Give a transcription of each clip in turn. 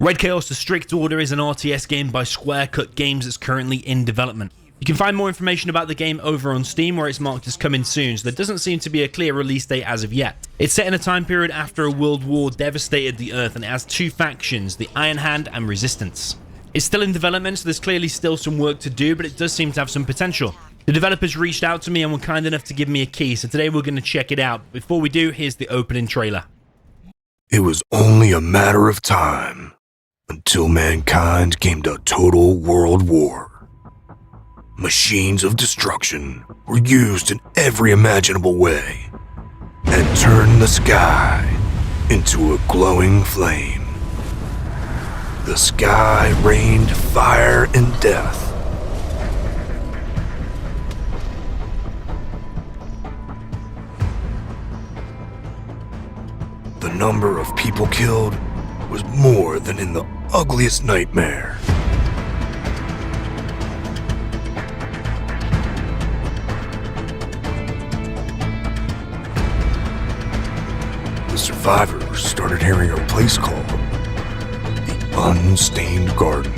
Red Chaos: The Strict Order is an RTS game by Square Cut Games that's currently in development. You can find more information about the game over on Steam, where it's marked as coming soon, so there doesn't seem to be a clear release date as of yet. It's set in a time period after a world war devastated the Earth, and it has two factions, the Iron Hand and Resistance. It's still in development, so there's clearly still some work to do, but it does seem to have some potential. The developers reached out to me and were kind enough to give me a key, so today we're going to check it out. Before we do, here's the opening trailer. It was only a matter of time until mankind came to total world war. Machines of destruction were used in every imaginable way and turned the sky into a glowing flame. The sky rained fire and death. The number of people killed was more than in the ugliest nightmare. The survivors started hearing a place called the Unstained Garden.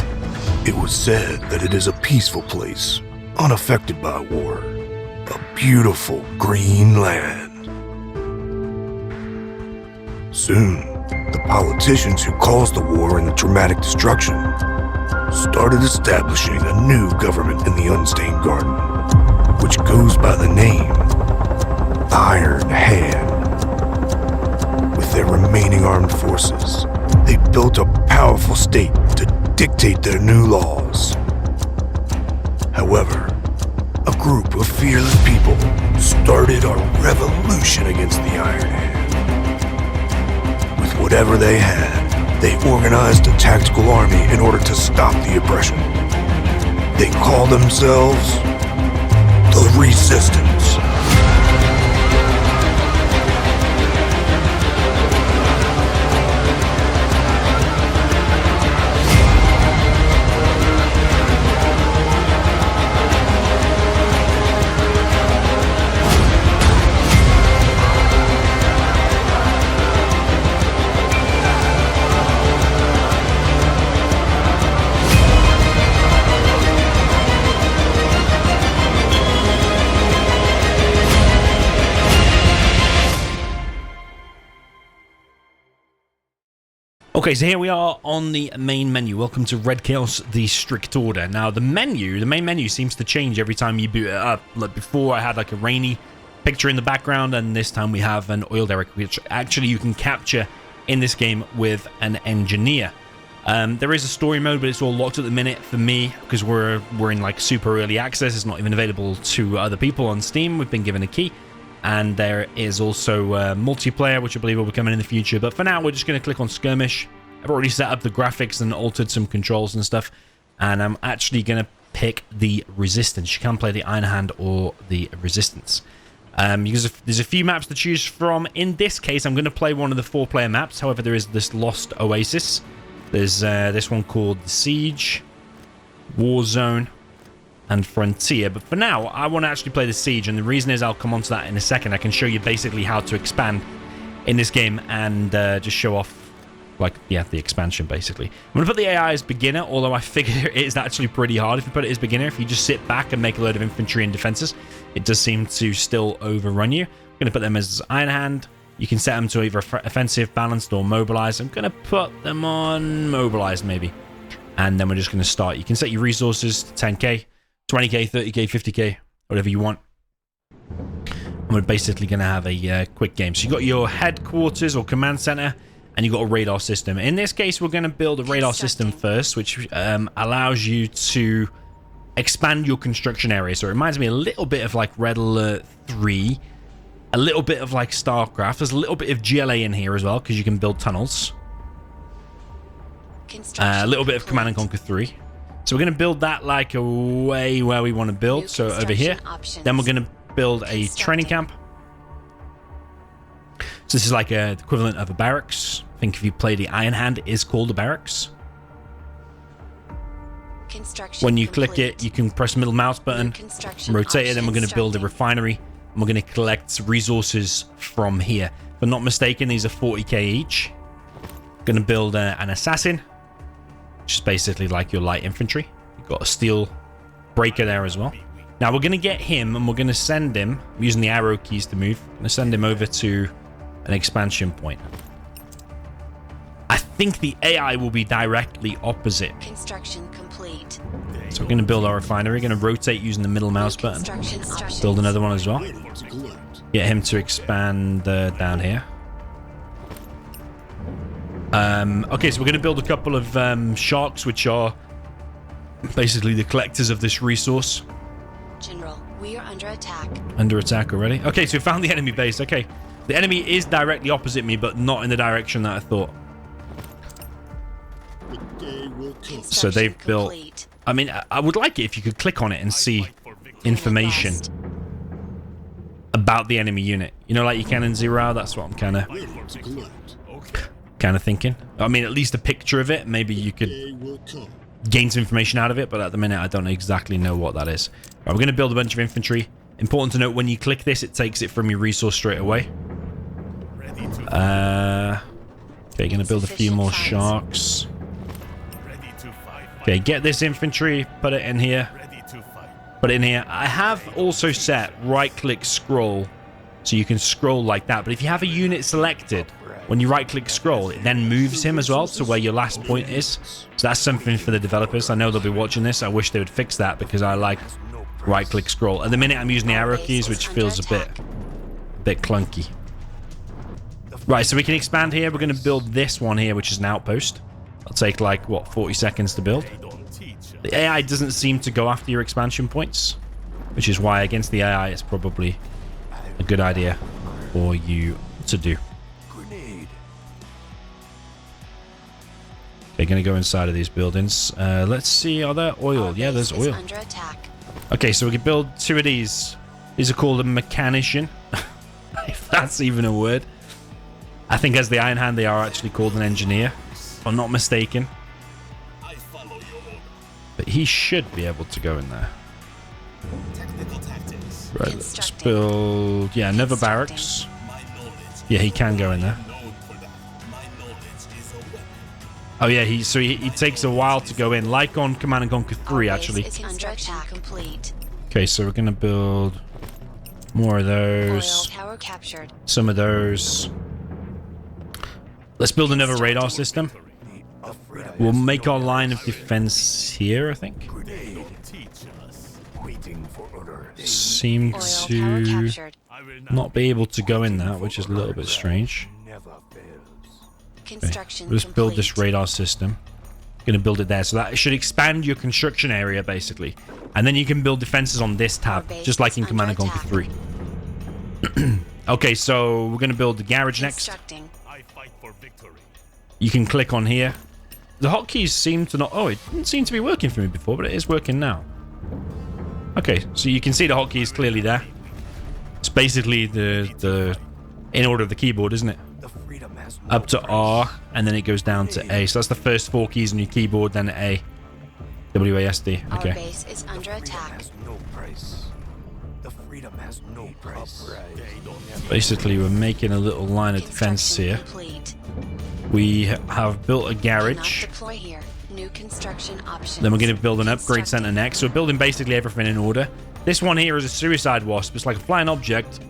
It was said that it is a peaceful place, unaffected by war, a beautiful green land. Soon, the politicians who caused the war and the dramatic destruction started establishing a new government in the Unstained Garden, which goes by the name Iron Hand. With their remaining armed forces, they built a powerful state to dictate their new laws. However, a group of fearless people started a revolution against the Iron Hand. With whatever they had, they organized a tactical army in order to stop the oppression. They called themselves the Resistance. Okay, so here we are on the main menu. Welcome to Red Chaos: The Strict Order. Now, the main menu seems to change every time you boot it up. Like before, I had like a rainy picture in the background, and this time we have an oil derrick, which actually you can capture in this game with an engineer. There is a story mode, but it's all locked at the minute for me because we're in like super early access. It's not even available to other people on Steam. We've been given a key. And there is also multiplayer, which I believe will be coming in the future. But for now, we're just going to click on Skirmish. I've already set up the graphics and altered some controls and stuff. And I'm actually going to pick the Resistance. You can play the Iron Hand or the Resistance. Because there's a few maps to choose from. In this case, I'm going to play one of the 4-player maps. However, there is this Lost Oasis. There's this one called The Siege, Warzone, and Frontier. But for now, I want to actually play the Siege, and the reason is I'll come on to that in a second. I can show you basically how to expand in this game and just show off, like, yeah, the expansion, basically. I'm going to put the AI as beginner, although I figure it is actually pretty hard if you put it as beginner. If you just sit back and make a load of infantry and defenses, it does seem to still overrun you. I'm going to put them as Iron Hand. You can set them to either offensive, balanced, or mobilized. I'm going to put them on mobilized, maybe. And then we're just going to start. You can set your resources to 10k. 20k, 30k, 50k, whatever you want. And we're basically going to have a quick game. So you've got your headquarters or command center, and you've got a radar system. In this case, we're going to build a radar system first, which allows you to expand your construction area. So it reminds me a little bit of like Red Alert 3, a little bit of like StarCraft. There's a little bit of GLA in here as well, because you can build tunnels. A little bit of Command & Conquer 3. So we're going to build that like a way where we want to build. So over here. Then we're going to build a training camp. So this is like the equivalent of a barracks. I think if you play the Iron Hand, it is called a barracks. When you click it, you can press middle mouse button, rotate it, then we're going to build a refinery. And we're going to collect resources from here. If I'm not mistaken, these are 40k each. Going to build an assassin. which is basically like your light infantry. You've got a steel breaker there as well. Now we're going to get him and we're going to send him, I'm using the arrow keys to move, I'm going to send him over to an expansion point. I think the AI will be directly opposite. Construction complete. So we're going to build our refinery. We're going to rotate using the middle mouse button. Build another one as well. Get him to expand down here. Okay, so we're going to build a couple of sharks, which are basically the collectors of this resource. General, we are under attack. Under attack already? Okay, so we found the enemy base. Okay. The enemy is directly opposite me, but not in the direction that I thought. So they've built... I mean, I would like it if you could click on it and see information about the enemy unit. You know, like you can in Zero? That's what I'm kind of thinking. I mean, at least a picture of it. Maybe you could gain some information out of it, but at the minute, I don't exactly know what that is. Right, we're going to build a bunch of infantry. Important to note, when you click this, it takes it from your resource straight away. Okay, going to build a few more sharks. Okay, get this infantry, put it in here. Put it in here. I have also set right-click scroll, so you can scroll like that. But if you have a unit selected, when you right-click scroll, it then moves him as well to where your last point is. So that's something for the developers. I know they'll be watching this. I wish they would fix that because I like right-click scroll. At the minute, I'm using the arrow keys, which feels a bit clunky. Right, so we can expand here. We're going to build this one here, which is an outpost. It'll take like, what, 40 seconds to build. The AI doesn't seem to go after your expansion points, which is why against the AI, it's probably a good idea for you to do. Okay, going to go inside of these buildings. Let's see, are there oil? Yeah, there's oil. Okay, so we can build 2 of these. These are called a mechanician, if that's even a word. I think as the Iron Hand, they are actually called an engineer, if I'm not mistaken. But he should be able to go in there. Right, let's build... Yeah, another barracks. Yeah, he can go in there. Oh yeah, he takes a while to go in, like on Command & Conquer 3, actually. Okay, so we're going to build more of those. Some of those. Let's build another radar system. We'll make our line of defense here, I think. Seem to not be able to go in that, which is a little bit strange. Okay. Let's build this radar system. Going to build it there. So that should expand your construction area, basically. And then you can build defenses on this tab, just like in Command & Conquer 3. Okay, so we're going to build the garage next. You can click on here. The hotkeys seem to not... Oh, it didn't seem to be working for me before, but it is working now. Okay, so you can see the hotkeys clearly there. It's basically the in order of the keyboard, isn't it? Up to R, and then it goes down to A. So that's the first 4 keys on your keyboard, then A. WASD. Okay. Our base is under attack. Basically, we're making a little line of defense here. We have built a garage. Then we're going to build an upgrade center next. So we're building basically everything in order. This one here is a suicide wasp. It's like a flying object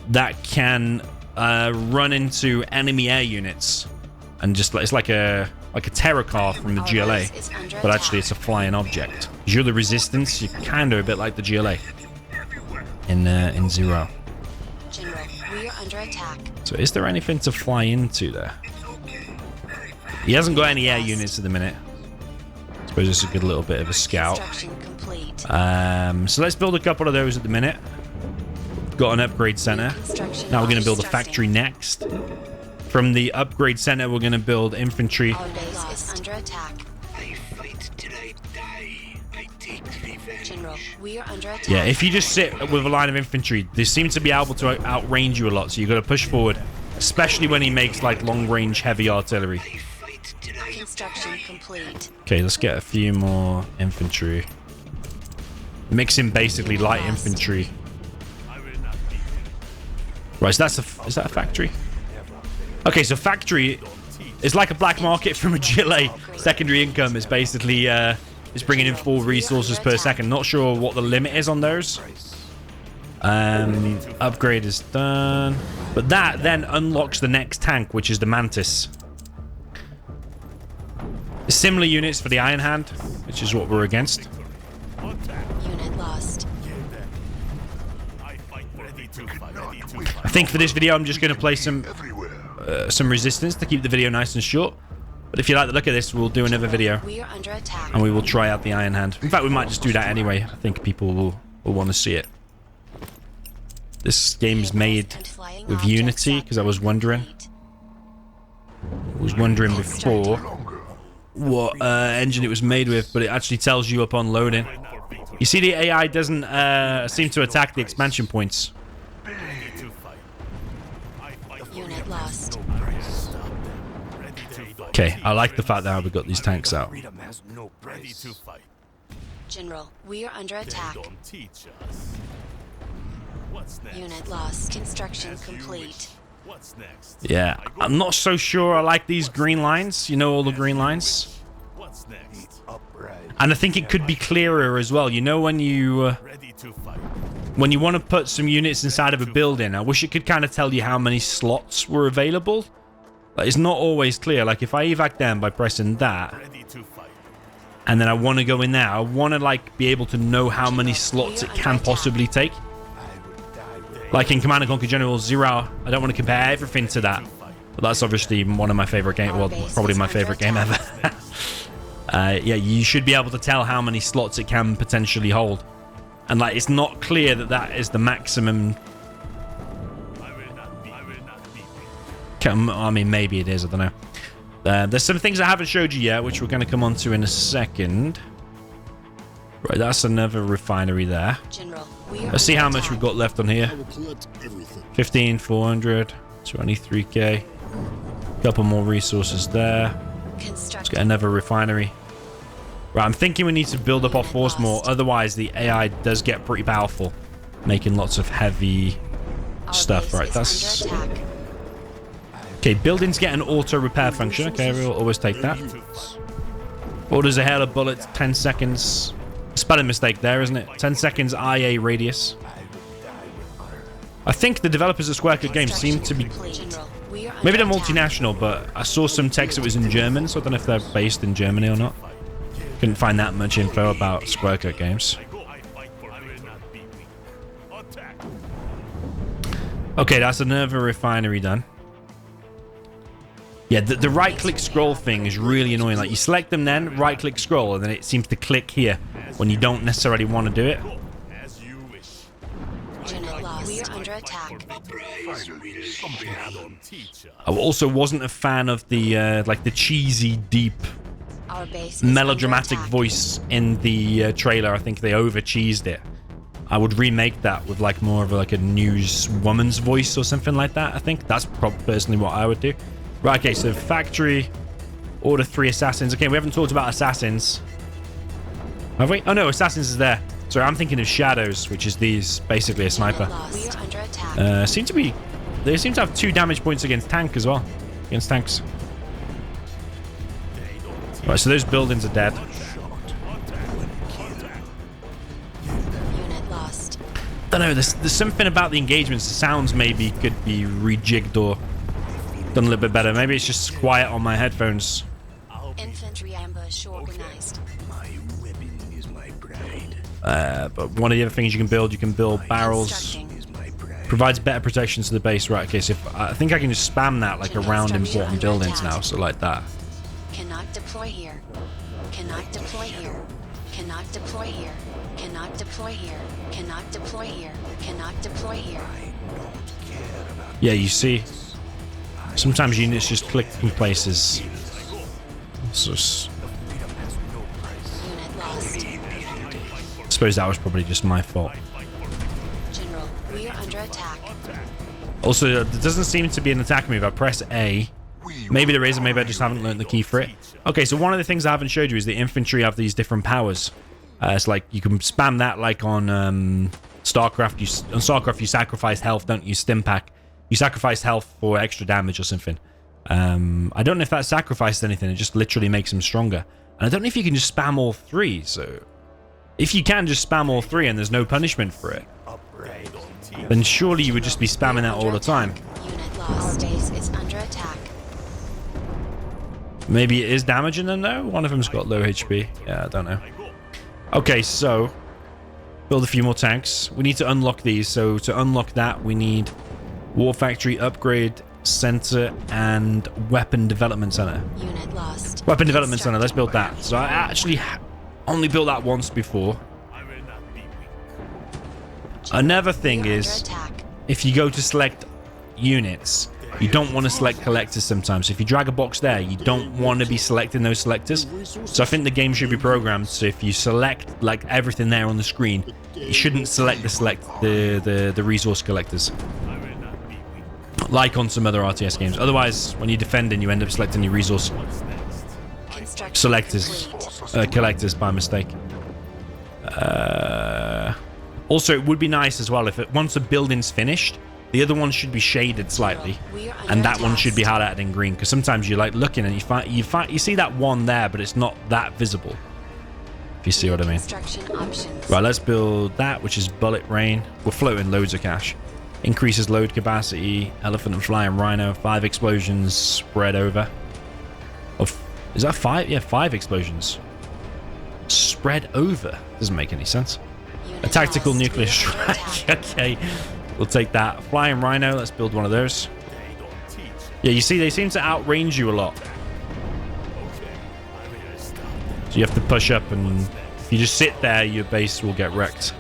that can run into enemy air units, and just it's like a terror car from the GLA, but actually it's a flying object. You're the resistance. You're kind of a bit like the GLA in Zero. General, we are under attack. So is there anything to fly into there? He hasn't got any air units at the minute. I suppose it's a good little bit of a scout. So let's build a couple of those at the minute. Got an upgrade center. Now we're going to build a factory next. From the upgrade center, we're going to build infantry. Our base is under attack. General, we are under attack. Yeah, if you just sit with a line of infantry, they seem to be able to outrange you a lot, so you've got to push forward, especially when he makes like long-range heavy artillery. Construction complete. Okay, let's get a few more infantry. Mixing basically light infantry. Right, so is that a factory? Okay, so factory It's like a black market from a Chile. Secondary income is basically it's bringing in 4 resources per second. Not sure what the limit is on those. Upgrade is done. But that then unlocks the next tank, which is the Mantis. Similar units for the Iron Hand, which is what we're against. Unit lost. I think for this video, I'm just going to play some resistance to keep the video nice and short. But if you like the look at this, we'll do another video. We are under attack. And we will try out the Iron Hand. In fact, we might just do that anyway. I think people will want to see it. This game's made with Unity, because I was wondering before what engine it was made with, but it actually tells you upon loading. You see, the AI doesn't seem to attack the expansion points. Unit lost. Okay, I like the fact that we got these tanks out. General, we are under attack. Unit lost. Construction complete. Yeah, I'm not so sure I like these green lines. You know, all the green lines. And I think it could be clearer as well. You know, when you want to put some units inside of a building, I wish it could kind of tell you how many slots were available. Like, it's not always clear. Like, if I evac them by pressing that, and then I want to go in there, I want to, like, be able to know how many slots it can possibly take. Like in Command & Conquer General Zero, I don't want to compare everything to that. But that's obviously one of my favorite games. Well, probably my favorite game ever. Yeah, you should be able to tell how many slots it can potentially hold. And, like, it's not clear that that is the maximum. I mean, maybe it is. I don't know. There's some things I haven't showed you yet, which we're going to come on to in a second. Right, that's another refinery there. General, let's see how much we've got left on here. 15, 400, 23k. Couple more resources there. Let's get another refinery. Right, I'm thinking we need to build up our force more. Otherwise, the AI does get pretty powerful, making lots of heavy stuff. Right, that's... Okay, buildings get an auto repair function. Okay, we'll always take that. Orders a hail of bullets, 10 seconds. Spelling mistake there, isn't it? 10 seconds IA radius. I think the developers of Square Cut Games seem to be... Maybe they're multinational, but I saw some text that was in German, so I don't know if they're based in Germany or not. Couldn't find that much info about Square Cut Games. Okay, that's another refinery done. Yeah, the right-click scroll thing is really annoying. Like, you select them then, right-click scroll, and then it seems to click here when you don't necessarily want to do it. Unit lost. We are under attack. I also wasn't a fan of the like the cheesy, deep, Our base is melodramatic under attack. voice in the trailer. I think they over-cheesed it. I would remake that with like more of like a newswoman's voice or something like that. I think that's personally what I would do. Right, okay, so factory, order 3 assassins. Okay, we haven't talked about assassins. Have we? Oh no, assassins is there. Sorry, I'm thinking of shadows, which is these, basically a sniper. We are under attack. They seem to have 2 damage points against tank as well. Against tanks. Right, so those buildings are dead. Unit lost. I don't know, there's something about the engagements. The sounds maybe could be rejigged or done a little bit better. Maybe it's just quiet on my headphones. Infantry ambush organized. But one of the other things you can build barrels. Provides better protection to the base. Right, okay, so I think I can just spam that like around important buildings now, so like that. Cannot deploy here. Cannot deploy here. Cannot deploy here. Cannot deploy here. Cannot deploy here. Cannot deploy here. Yeah, you see, sometimes units just click in places. So, Unit lost. I suppose that was probably just my fault. General, we are under attack. Also, there doesn't seem to be an attack move. I press A. Maybe there is, or maybe I just haven't learned the key for it. Okay, so one of the things I haven't showed you is the infantry have these different powers. It's like you can spam that like on StarCraft. On StarCraft, you sacrifice health, don't you? Stim pack. You sacrifice health for extra damage or something. I don't know if that sacrificed anything. It just literally makes them stronger. And I don't know if you can just spam all three. So if you can just spam all three and there's no punishment for it, then surely you would just be spamming that all the time. Unit lost. Base is under attack. Maybe it is damaging them though. One of them's got low HP. Yeah, I don't know. Okay, so build a few more tanks. We need to unlock these. So to unlock that, we need War Factory Upgrade Center and Weapon Development Center. Unit lost. Weapon Development Center. Let's build that. So I actually only built that once before. Another thing is, if you go to select units, you don't want to select collectors sometimes. If you drag a box there, you don't want to be selecting those selectors. So I think the game should be programmed so if you select like everything there on the screen, you shouldn't select the resource collectors, like on some other RTS games. Otherwise, when you're defending, you end up selecting your resource collectors by mistake. Also, it would be nice as well if once the building's finished, the other one should be shaded slightly, and that one should be highlighted in green. Because sometimes you're like looking and you see that one there, but it's not that visible. If you see what I mean. Right, let's build that, which is bullet rain. We're floating loads of cash. Increases load capacity. Elephant and flying rhino. 5 explosions spread over. Is that 5? Yeah, 5 explosions spread over. Doesn't make any sense. A tactical nuclear strike. Okay, we'll take that. Flying rhino. Let's build one of those. Yeah, you see, they seem to outrange you a lot. So you have to push up, and if you just sit there, your base will get wrecked.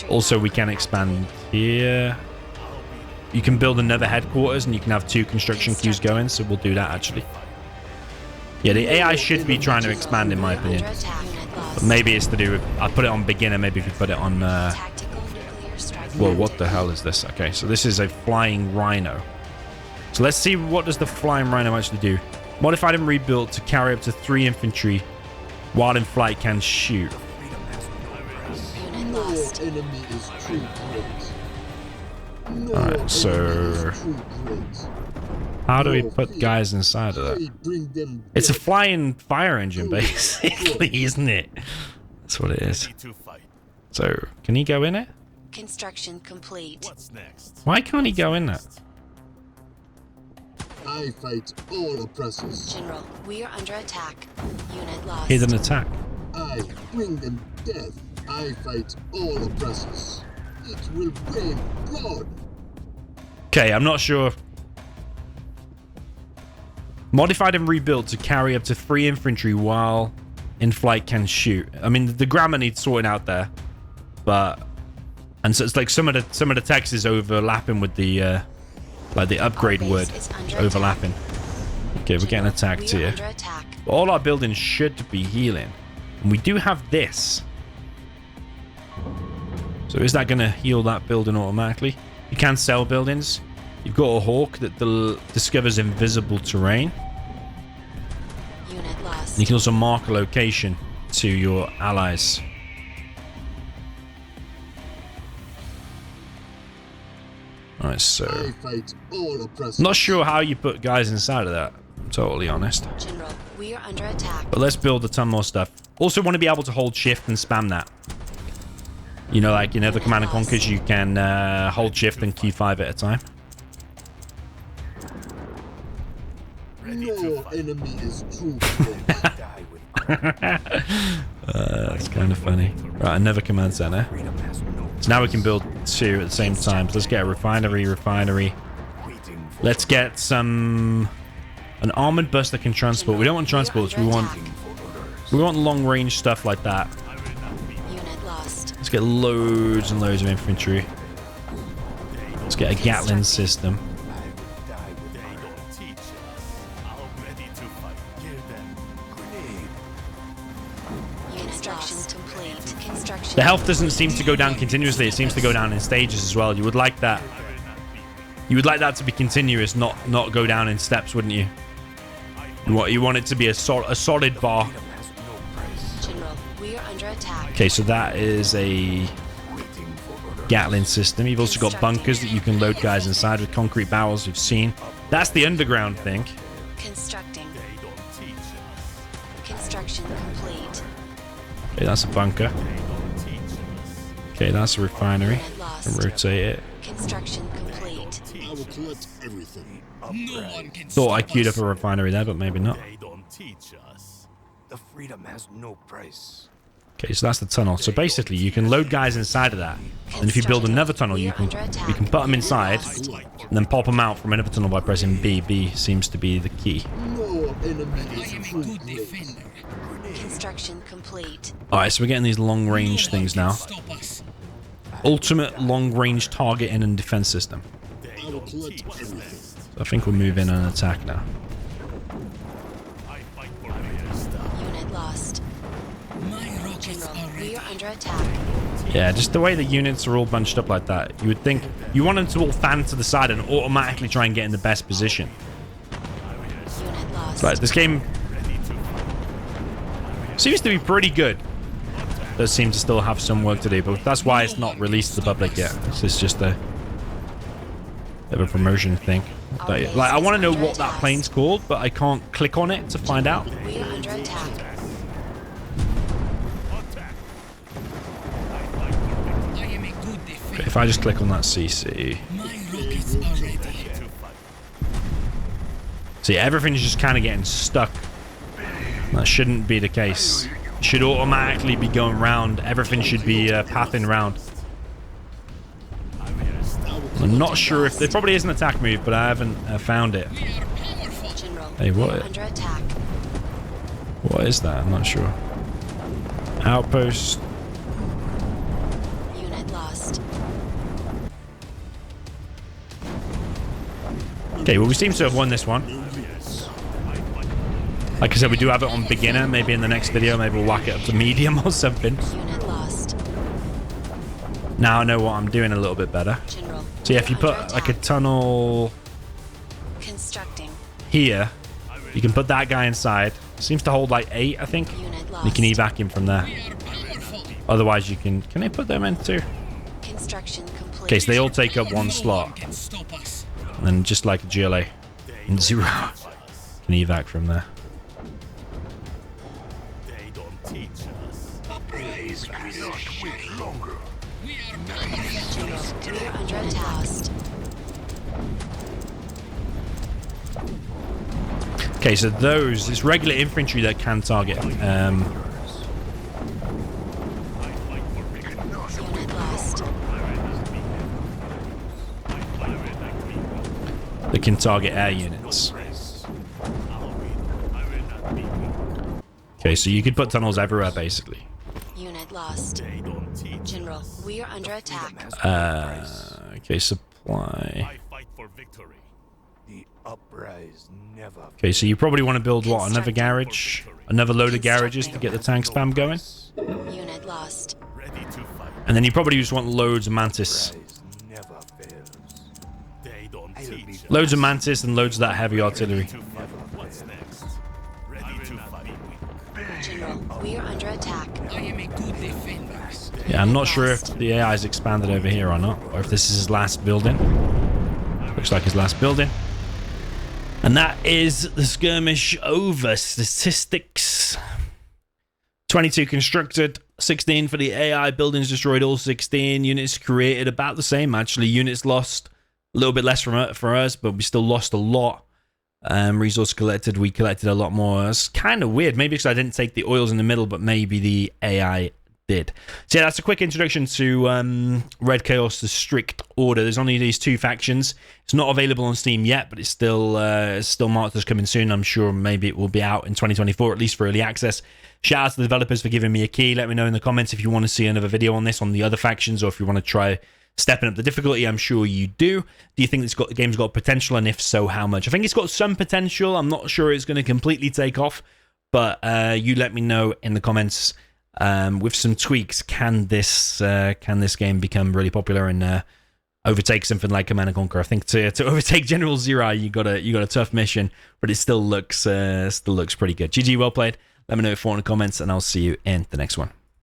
Also, we can expand here. You can build another headquarters, and you can have 2 construction queues going, so we'll do that, actually. Yeah, the AI should be trying to expand, in my opinion. But maybe it's to do with... I put it on beginner, maybe if you put it on... well, what the hell is this? Okay, so this is a flying rhino. So let's see, what does the flying rhino actually do? Modified and rebuilt to carry up to 3 infantry while in flight can shoot. Alright, so... how do we put guys inside of that? It's a flying fire engine, basically, isn't it? That's what it is. So, can he go in it? Construction complete. What's next? Why can't he go in that? I fight all oppressors. General, we are under attack. Unit lost. Hidden attack. I bring them death. I fight all oppressors. It will rain blood. Okay, I'm not sure. Modified and rebuilt to carry up to 3 infantry while in flight can shoot. I mean, the grammar needs sorting out there, but and so it's like some of the text is overlapping with the like the upgrade word overlapping. Okay, we're getting attacked here. But all our buildings should be healing, and we do have this. So is that going to heal that building automatically? You can sell buildings. You've got a hawk that discovers invisible terrain. Unit lost. You can also mark a location to your allies. Alright, so... I fight all oppressors. not sure how you put guys inside of that. I'm totally honest. General, we are under attack. But let's build a ton more stuff. Also want to be able to hold shift and spam that. You know, like in other Command and Conquers, you can hold shift and Q5 at a time. No enemy is true. That's kind of funny. Right, another command center. So now we can build 2 at the same time. So let's get a refinery. Let's get an armored bus that can transport. We don't want transports. We want long range stuff like that. Unit lost. Let's get loads and loads of infantry. Let's get a Gatling system. The health doesn't seem to go down continuously. It seems to go down in stages as well. You would like that. You would like that to be continuous, not go down in steps, wouldn't you? You want it to be a solid bar. General, we are under attack. Okay, so that is a Gatling system. You've also got bunkers that you can load guys inside with concrete barrels. We've seen. That's the underground thing. Constructing. Construction complete. Okay, that's a bunker. Okay, that's a refinery. Unit lost. And rotate it. Construction complete. I will collect everything. No one can Thought I stop queued us. up a refinery there, but maybe not. They don't teach us. The freedom has no price. Okay, so that's the tunnel. So basically, you can load guys inside of that, and if you build another tunnel, you can put them inside, and then pop them out from another tunnel by pressing B. B seems to be the key. No enemy I is am a too good great. defender. Construction complete. All right, so we're getting these long-range No things one now. can stop us. Ultimate long-range targeting and defense system. I will collect everything. So I think we'll move in and attack now. I fight for bigger stuff. Unit lost. My rockets General, are we ready. are under attack. Yeah, just the way the units are all bunched up like that. You would think you want them to all fan to the side and automatically try and get in the best position. Unit lost. Like, this game seems to be pretty good. Does seem to still have some work to do, but that's why it's not released to the public yet. This is just a bit of a promotion thing. But, like, I want to know what that plane's called, but I can't click on it to find out. We are under attack. I am a good defender. If I just click on that CC, My rockets are ready. see, everything's just kind of getting stuck. That shouldn't be the case. It should automatically be going round. Everything should be pathing round. I'm not sure if there probably is an attack move, but I haven't found it. We are powerful. General, Hey, we what? are under attack. What is that? I'm not sure. Outpost. Unit lost. Okay, well, we seem to have won this one. Like I said, we do have it on beginner. Maybe in the next video, maybe we'll whack it up to medium or something. Unit lost. Now I know what I'm doing a little bit better. General, So yeah, if you we are put under like a attack. tunnel Constructing. here, you can put that guy inside. Seems to hold like 8, I think. Unit lost. You can evac him from there. We are powerful. Otherwise, you can they put them in too? Construction complete. Okay, so they all take up one No one slot. can stop us. And then just like a GLA and 0 can evac from there. They don't teach us. We are powerful. General, we are under attack. Okay, so those, it's regular infantry that can target. Unit lost. That can target air units. Okay, so you could put tunnels everywhere, basically. Unit lost. They don't teach. General, we are under attack. Okay, supply. I fight for victory. The uprise never. Okay, so you probably want to build, what, another garage? Another load of garages to get the tank spam going? Unit lost. Ready to fight. And then you probably just want loads of Mantis. Never fails. They don't teach us. Loads of Mantis and loads of that heavy artillery. To fight. What's next? Ready to fight. General, we are under attack. I am a good defender. Yeah, I'm not sure if the AI is expanded over here or not, or if this is his last building. Looks like his last building. And that is the skirmish over. Statistics. 22 constructed, 16 for the AI. Buildings destroyed, all 16. Units created, about the same, actually. Units lost, a little bit less for us, but we still lost a lot. Resource collected, we collected a lot more. It's kind of weird. Maybe because I didn't take the oils in the middle, but maybe the AI did. So yeah, that's a quick introduction to Red Chaos, the Strict Order. There's only these 2 factions. It's not available on Steam yet, but it's still marked as coming soon. I'm sure maybe it will be out in 2024, at least for early access. Shout out to the developers for giving me a key. Let me know in the comments if you want to see another video on this, on the other factions, or if you want to try stepping up the difficulty. I'm sure you do. Do you think the game's got potential, and if so, how much? I think it's got some potential. I'm not sure it's going to completely take off, but you let me know in the comments. With some tweaks, can this game become really popular and overtake something like Command & Conquer? I think to overtake General Zero, you got a tough mission, but it still looks pretty good. GG, well played. Let me know if you want in the comments, and I'll see you in the next one.